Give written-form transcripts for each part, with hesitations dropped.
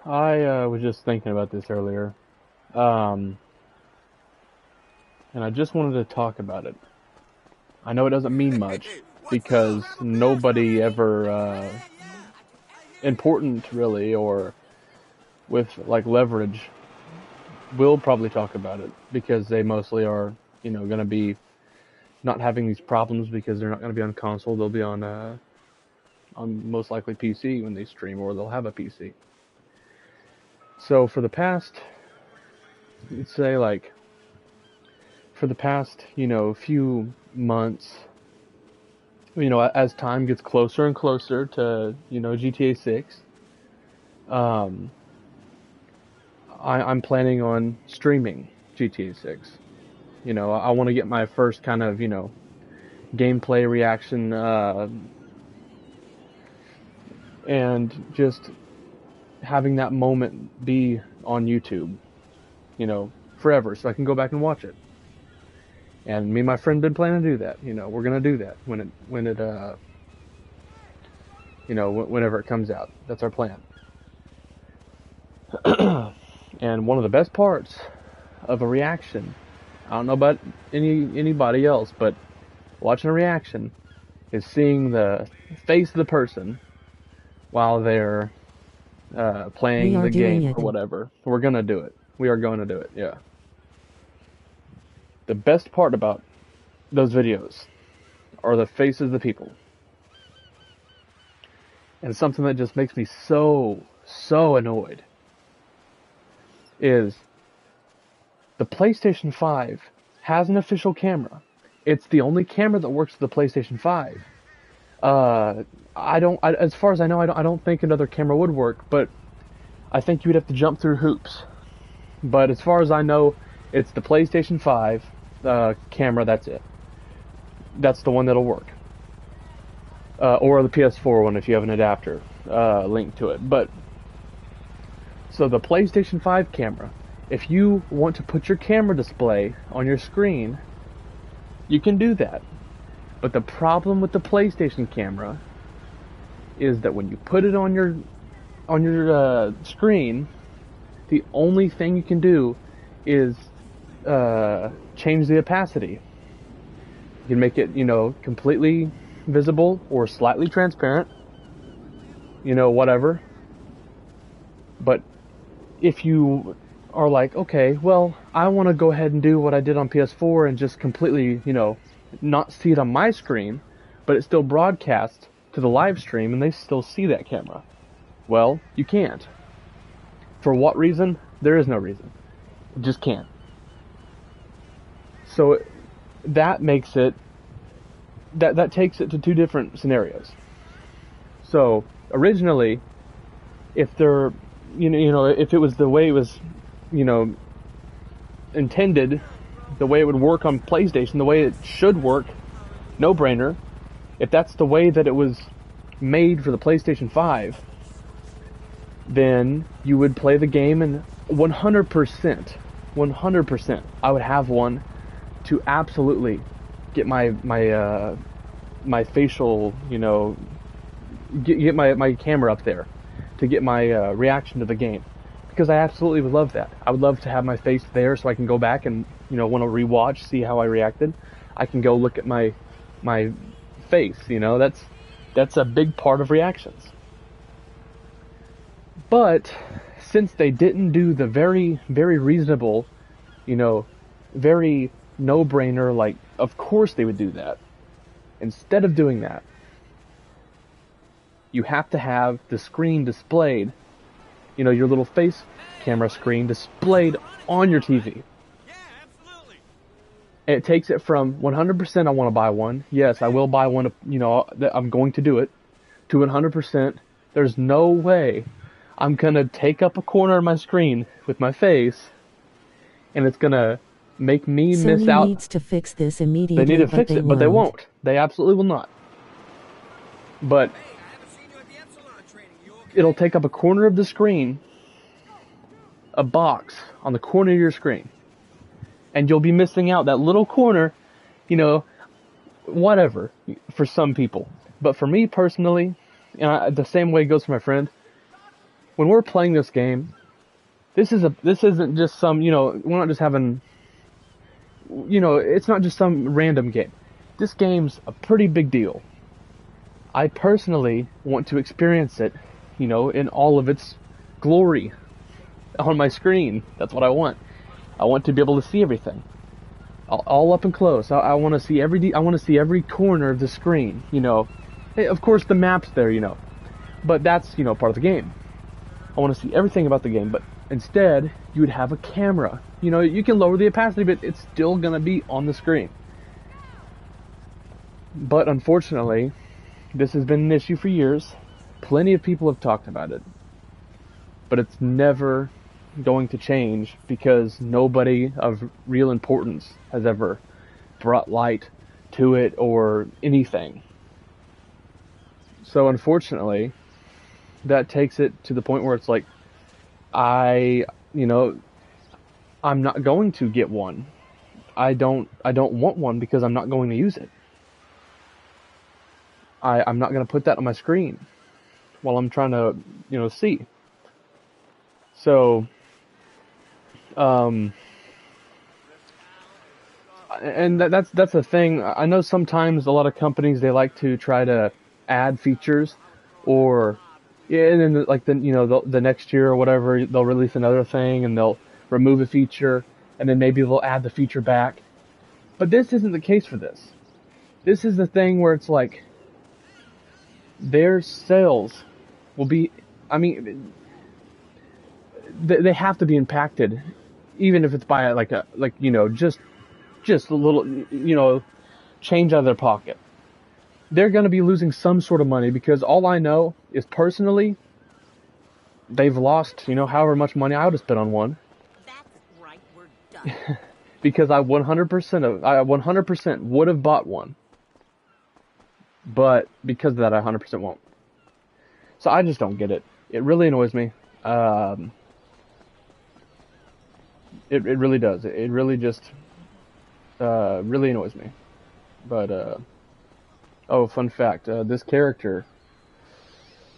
I was just thinking about this earlier, um, and I just wanted to talk about it. I know it doesn't mean much because nobody ever important really or with like leverage will probably talk about it because they mostly are, going to be not having these problems because they're not going to be on console. They'll be on most likely PC when they stream, or they'll have a PC. So for the past, let's say like for the past, few months, as time gets closer and closer to, GTA 6, um, I'm planning on streaming GTA 6. I want to get my first kind of, gameplay reaction, and just having that moment be on YouTube, forever, so I can go back and watch it. And me and my friend been planning to do that. We're gonna do that whenever it comes out. That's our plan. And one of the best parts of a reaction, I don't know about anybody else, but watching a reaction is seeing the face of the person while they're playing the game or whatever. We're gonna do it. We are going to do it. Yeah. The best part about those videos are the faces of the people. And something that just makes me so annoyed is the PlayStation 5 has an official camera. It's the only camera that works with the PlayStation 5. As far as I know, I don't think another camera would work, but I think you would have to jump through hoops. But as far as I know, it's the PlayStation 5 camera, that's it. That's the one that'll work. Or the PS4 one if you have an adapter linked to it. But so the PlayStation 5 camera, if you want to put your camera display on your screen, you can do that. But the problem with the PlayStation camera is that when you put it on your screen, the only thing you can do is change the opacity. You can make it, completely visible or slightly transparent, whatever. But if you are like, okay, well, I want to go ahead and do what I did on PS4 and just completely, not see it on my screen, but it still broadcasts to the live stream and they still see that camera. Well, you can't. For what reason? There is no reason. You just can't. So that makes it, that takes it to two different scenarios. So originally, if there, if it was the way it was, intended, the way it would work on PlayStation, the way it should work, no brainer. If that's the way that it was made for the PlayStation 5, then you would play the game and 100%, I would have one to absolutely get my facial, get my camera up there to get my reaction to the game, because I absolutely would love that. I would love to have my face there so I can go back and, want to rewatch, see how I reacted. I can go look at my face, that's a big part of reactions. But since they didn't do the very, very reasonable, very no-brainer, like, of course they would do that. Instead of doing that, you have to have the screen displayed, your little face camera screen displayed on your TV. And it takes it from 100% I want to buy one, yes, I will buy one, I'm going to do it, to 100%, there's no way I'm going to take up a corner of my screen with my face, and it's going to make me miss out. Sony needs to fix this immediately. They need to fix it, but they won't. They absolutely will not. But it'll take up a corner of the screen, a box on the corner of your screen, and you'll be missing out that little corner, whatever, for some people. But for me personally, the same way it goes for my friend, when we're playing this game, this isn't just some, we're not just having, it's not just some random game. This game's a pretty big deal. I personally want to experience it, in all of its glory on my screen. That's what I want. I want to be able to see everything, all up and close. I want to see every corner of the screen. Hey, of course the map's there, but that's part of the game. I want to see everything about the game, but instead you would have a camera. You can lower the opacity, but it's still gonna be on the screen. But unfortunately, this has been an issue for years. Plenty of people have talked about it. But it's never going to change because nobody of real importance has ever brought light to it or anything. So unfortunately, that takes it to the point where it's like, I'm not going to get one. I don't want one because I'm not going to use it. I'm not going to put that on my screen while I'm trying to, see. So, and that's the thing. I know sometimes a lot of companies, they like to try to add features, or and then the next year or whatever, they'll release another thing and they'll remove a feature and then maybe they'll add the feature back. But this isn't the case for this. This is the thing where it's like, their sales will be, they have to be impacted, even if it's by just a little, change out of their pocket. They're going to be losing some sort of money because all I know is personally, they've lost, however much money I would have spent on one. That's right, we're done. Because I 100% would have bought one. But because of that, I 100% won't. So I just don't get it. It really annoys me. It really does. It really just really annoys me. But fun fact: this character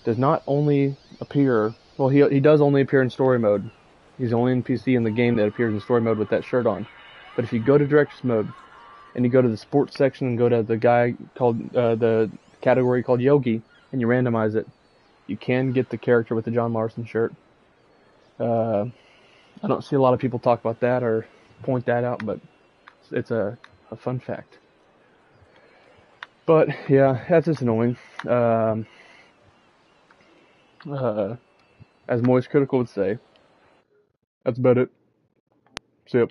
does not only appear. Well, he does only appear in story mode. He's the only NPC in the game that appears in story mode with that shirt on. But if you go to director's mode, and you go to the sports section and go to the guy called, the category called Yogi, and you randomize it, you can get the character with the John Marston shirt. I don't see a lot of people talk about that or point that out, but it's a fun fact. But, yeah, that's just annoying. As Moist Critical would say, that's about it. See ya.